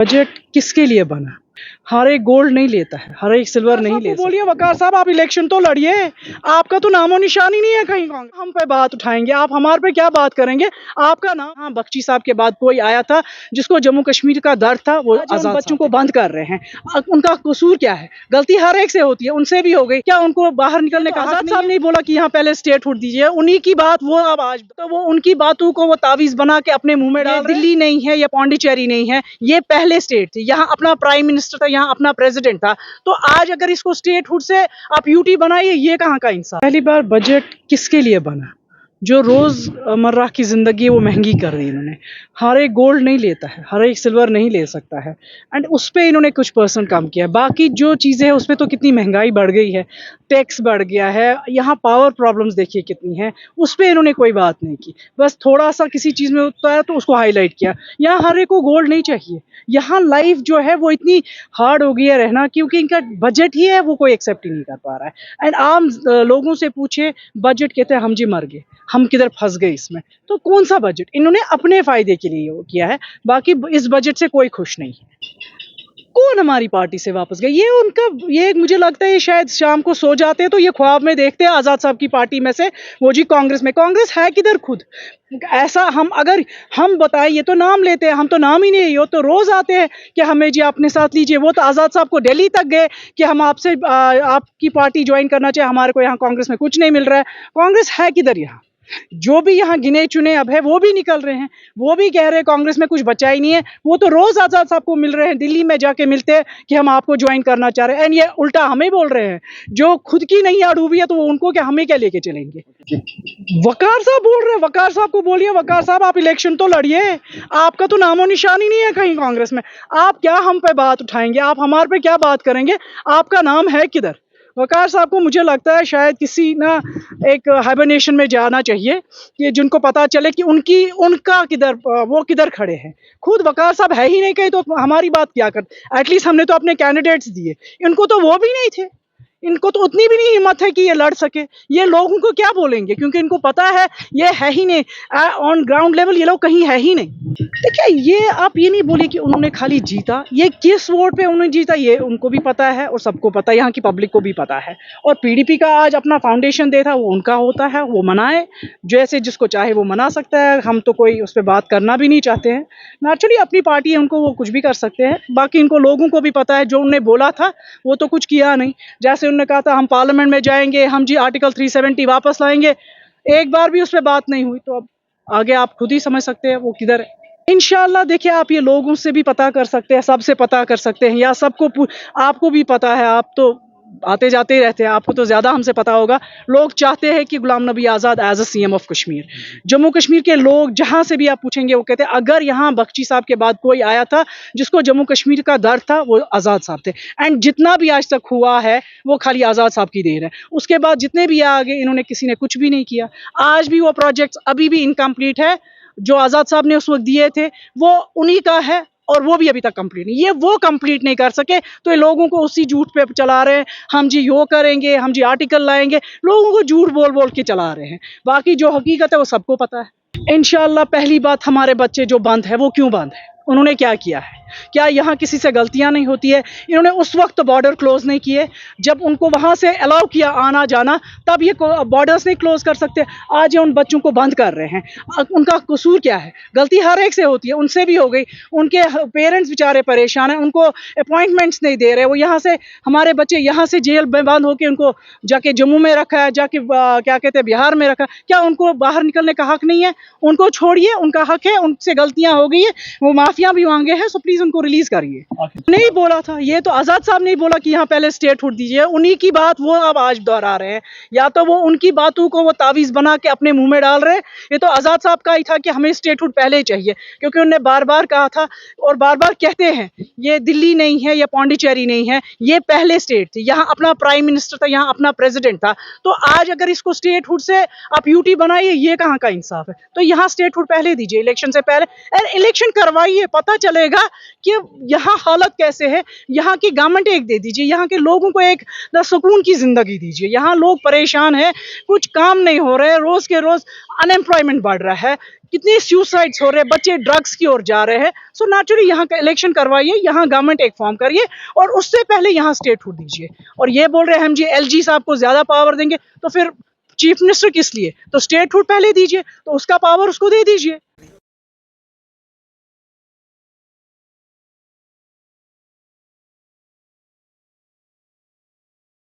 Budget किसके लिए बना? हर एक गोल्ड नहीं लेता है, हर एक सिल्वर नहीं लेता। बोलिए वकार साहब, आप इलेक्शन तो लड़िए, आपका तो नामो निशान ही नहीं है कहीं। हम पे बात उठाएंगे, आप हमारे पे क्या बात करेंगे? आपका नाम, हाँ, बख्शी साहब के बाद कोई आया था जिसको जम्मू कश्मीर का दर्द था, वो आजाद बच्चों को बंद कर रहे हैं। उनका कसूर क्या है? गलती हर एक से होती है, उनसे भी हो गई। क्या उनको बाहर निकलने का आजाद साहब नहीं बोला कि यहाँ पहले स्टेटहुड दीजिए? उन्हीं की बात वो अब आज तो वो उनकी बातों को वो तावीज बना के अपने मुंह में डाल। दिल्ली नहीं है, ये पौंडीचेरी नहीं है, ये पहले स्टेट थी। यहाँ अपना प्राइम मिनिस्टर था, यहाँ अपना प्रेसिडेंट था। तो आज अगर इसको स्टेटहुड से आप यूटी बनाइए, ये कहाँ का इंसाफ? पहली बार बजट किसके लिए बना? जो रोजमर्रा की जिंदगी है वो महंगी कर दी इन्होंने। हर एक गोल्ड नहीं लेता है, हर एक सिल्वर नहीं ले सकता है, एंड उस पर इन्होंने कुछ परसेंट कम किया है। बाकी जो चीज़ें हैं उस पर तो कितनी महंगाई बढ़ गई है, टैक्स बढ़ गया है, यहाँ पावर प्रॉब्लम्स देखिए कितनी है, उस पर इन्होंने कोई बात नहीं की। बस थोड़ा सा किसी चीज़ में होता है तो उसको हाईलाइट किया। यहाँ हर एक को गोल्ड नहीं चाहिए। यहाँ लाइफ जो है वो इतनी हार्ड हो गई है रहना, क्योंकि इनका बजट ही है वो कोई एक्सेप्ट ही नहीं कर पा रहा है। एंड आम लोगों से पूछे, बजट कहते हैं हम जी मर गए, हम किधर फंस गए इसमें। तो कौन सा बजट? इन्होंने अपने फायदे के लिए वो किया है, बाकी इस बजट से कोई खुश नहीं है। कौन हमारी पार्टी से वापस गए? ये उनका, ये मुझे लगता है शायद शाम को सो जाते हैं तो ये ख्वाब में देखते हैं आजाद साहब की पार्टी में से वो जी कांग्रेस में। कांग्रेस है किधर खुद? ऐसा हम अगर हम बताएं, ये तो नाम लेते हैं, हम तो नाम ही नहीं, हो तो रोज आते हैं कि हमें जी अपने साथ लीजिए। वो तो आजाद साहब को दिल्ली तक गए कि हम आपसे आपकी पार्टी ज्वाइन करना चाहिए, हमारे को यहाँ कांग्रेस में कुछ नहीं मिल रहा है। कांग्रेस है किधर? यहाँ जो भी यहाँ गिने चुने अब है वो भी निकल रहे हैं, वो भी कह रहे हैं कांग्रेस में कुछ बचा ही नहीं है। वो तो रोज आजाद साहब को मिल रहे हैं, दिल्ली में जाके मिलते हैं कि हम आपको ज्वाइन करना चाह रहे हैं, एंड ये उल्टा हमें बोल रहे हैं। जो खुद की नहीं आ डूबी है तो वो उनको क्या, हमें क्या लेके चलेंगे? वकार साहब बोल रहे हैं, वकार साहब को बोलिए वकार साहब, आप इलेक्शन तो लड़िए, आपका तो नामो निशान ही नहीं है कहीं कांग्रेस में। आप क्या हम पे बात उठाएंगे? आप हमारे पे क्या बात करेंगे? आपका नाम है किधर? वकार साहब को मुझे लगता है शायद किसी ना एक हाइबरनेशन में जाना चाहिए कि जिनको पता चले कि उनका किधर, वो किधर खड़े हैं। खुद वकार साहब है ही नहीं कहीं तो हमारी बात क्या कर? एटलीस्ट हमने तो अपने कैंडिडेट्स दिए, इनको तो वो भी नहीं थे, इनको तो उतनी भी नहीं हिम्मत है कि ये लड़ सके। ये लोगों को क्या बोलेंगे, क्योंकि इनको पता है ये है ही नहीं, ऑन ग्राउंड लेवल ये लोग कहीं है ही नहीं। देखिए, ये आप ये नहीं बोलिए कि उन्होंने खाली जीता, ये किस वोट पे उन्होंने जीता ये उनको भी पता है और सबको पता है, यहाँ की पब्लिक को भी पता है। और पीडीपी का आज अपना फाउंडेशन डे था, वो उनका होता है, वो मनाए, जैसे जिसको चाहे वो मना सकता है। हम तो कोई उस पर बात करना भी नहीं चाहते हैं। नेचुरली अपनी पार्टी है, उनको वो कुछ भी कर सकते हैं। बाकी इनको लोगों को भी पता है, जो उन्होंने बोला था वो तो कुछ किया नहीं। जैसे उन्होंने कहा था हम पार्लियामेंट में जाएंगे, हम जी आर्टिकल 370 वापस लाएंगे, एक बार भी उस पर बात नहीं हुई। तो अब आगे आप खुद ही समझ सकते हैं वो किधर है। इंशाल्लाह देखिए, आप ये लोगों से भी पता कर सकते हैं, सबसे पता कर सकते हैं, या सबको आपको भी पता है, आप तो आते जाते ही रहते हैं, आपको तो ज़्यादा हमसे पता होगा। लोग चाहते हैं कि Ghulam Nabi Azad as a CM of Kashmir. Jammu Kashmir के लोग जहाँ से भी आप पूछेंगे वो कहते हैं अगर यहाँ बख्शी साहब के बाद कोई आया था जिसको जम्मू कश्मीर का दर्द था, वो आज़ाद साहब थे। एंड जितना भी आज तक हुआ है वो खाली आज़ाद साहब की देर है। उसके बाद जितने भी आगे इन्होंने किसी ने कुछ भी नहीं किया। आज भी वो प्रोजेक्ट्स अभी भी इनकम्प्लीट है, जो आज़ाद साहब ने उस वक्त दिए थे वो उन्हीं का है, और वो भी अभी तक कंप्लीट नहीं। ये वो कंप्लीट नहीं कर सके तो ये लोगों को उसी झूठ पे चला रहे हैं, हम जी यो करेंगे, हम जी आर्टिकल लाएंगे, लोगों को झूठ बोल बोल के चला रहे हैं। बाकी जो हकीकत है वो सबको पता है। इंशाल्लाह पहली बात, हमारे बच्चे जो बंद है वो क्यों बंद है? उन्होंने क्या किया है? क्या यहाँ किसी से गलतियां नहीं होती है? इन्होंने उस वक्त बॉर्डर क्लोज नहीं किए जब उनको वहां से अलाउ किया आना जाना, तब ये बॉर्डर्स नहीं क्लोज कर सकते। आज ये उन बच्चों को बंद कर रहे हैं। उनका कसूर क्या है? गलती हर एक से होती है, उनसे भी हो गई। उनके पेरेंट्स बेचारे परेशान हैं, उनको अपॉइंटमेंट्स नहीं दे रहे। वो यहाँ से, हमारे बच्चे यहाँ से जेल में बंद होकर उनको जाके जम्मू में रखा है, जाके क्या कहते हैं बिहार में रखा। क्या उनको बाहर निकलने का हक नहीं है? उनको छोड़िए, उनका हक है, उनसे गलतियां हो गई है, वो माफिया भी मांगे हैं, सो प्लीज उनको रिलीज करिए। नहीं बोला था, ये तो आजाद साहब नहीं बोला कि यहाँ पहले स्टेटहुड दीजिए। उन्हीं की बात वो अब आज दोहरा रहे हैं, या तो वो उनकी बातों को वो तावीज बना के अपने मुंह में डाल रहे हैं। ये तो आजाद साहब का ही था कि हमें स्टेटहुड पहले ही चाहिए, क्योंकि उन्होंने बार बार कहा था और बार बार कहते हैं ये दिल्ली नहीं है, ये पौंडीचेरी नहीं है, ये पहले स्टेट थी। यहाँ अपना प्राइम मिनिस्टर था, यहाँ अपना प्रेसिडेंट था। तो आज अगर इसको स्टेटहुड से आप यूटी बनाइए, ये कहाँ का इंसाफ है? तो यहाँ स्टेटहुड पहले दीजिए, इलेक्शन से पहले। इलेक्शन करवाइए, पता चलेगा कि यहाँ हालत कैसे है, यहाँ की गवर्नमेंट एक दे दीजिए, यहाँ के लोगों को एक सुकून की जिंदगी दीजिए। यहाँ लोग परेशान है, कुछ काम नहीं हो रहे, रोज के रोज अनएम्प्लॉयमेंट बढ़ रहा है, कितने सुसाइड्स हो रहे हैं, बच्चे ड्रग्स की ओर जा रहे हैं। सो नेचुरली यहाँ का इलेक्शन करवाइए, यहाँ गवर्नमेंट एक फॉर्म करिए और उससे पहले यहाँ स्टेटहुड दीजिए। और ये बोल रहे हैं हम जी एलजी साहब को ज्यादा पावर देंगे, तो फिर चीफ मिनिस्टर किस लिए? तो स्टेटहुड पहले दीजिए, तो उसका पावर उसको दे दीजिए।